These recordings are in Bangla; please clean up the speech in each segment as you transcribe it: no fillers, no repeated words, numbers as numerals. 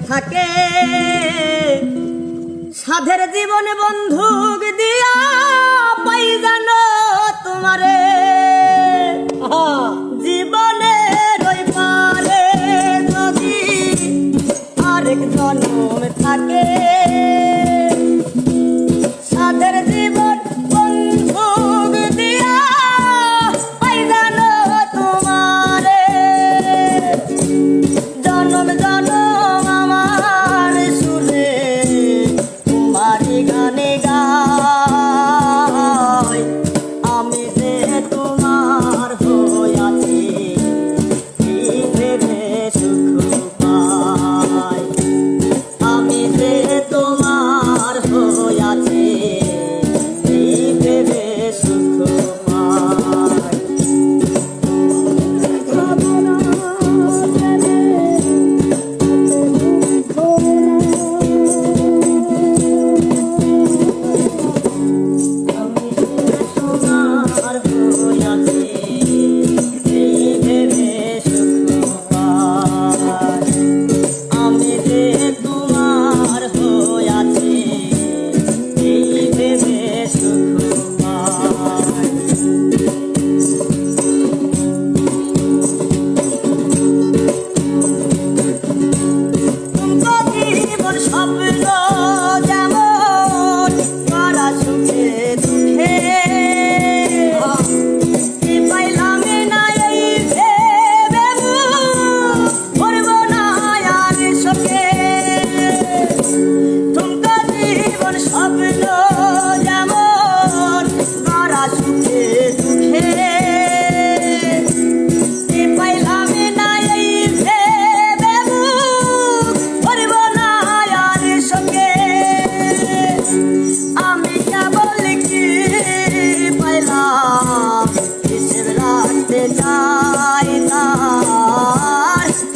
থাকে সাধের জীবন বন্ধুক দিয়া পাই জানো তোমারে জীবনের ওই পারে যদি আরেক জন্ম থাকে সাধের জীবন বন্ধুক দিয়া পাই জানো তোমারে জনম জনম আমার সুরে তোমারি গানে গাই আমি যে তোমার হইয়াছি এই ভেবে সুখ পাই আমি যে তোমার হইয়াছি এই ভেবে সুখ পাই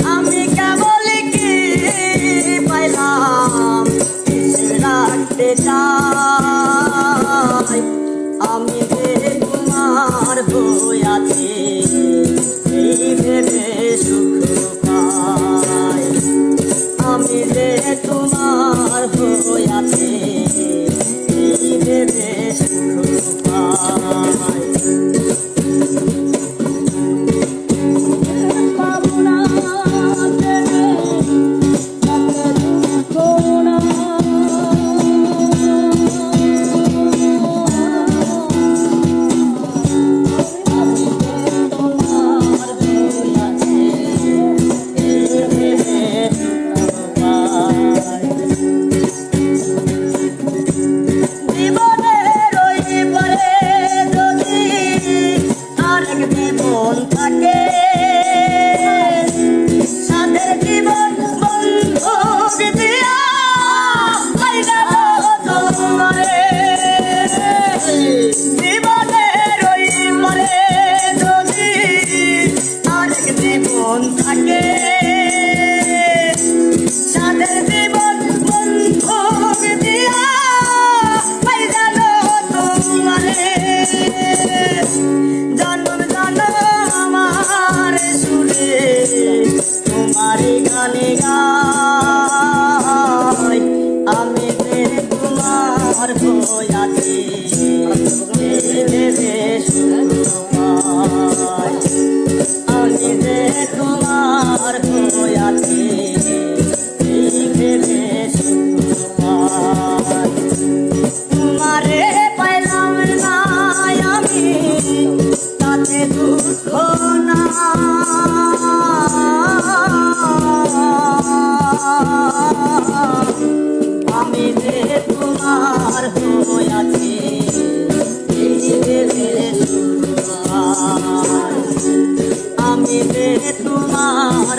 আমি কেবল কি পাইলাম রাখতে চাই আমি যে তোমার হইয়াছি এই ভেবে সুখ পাই আমি যে তোমার হইয়াছি এই ভেবে সুখ পাই তোমারি গানে গাই আমি যে তোমার হইয়াছি ভেবে সুখ পাই আমি যে তোমার হইয়াছি ভেবে সুখ পাই তোমারে পাইলাম না আমি তাতে দুঃখ না আমি যে তোমার হইয়াছি আমি যে তোমার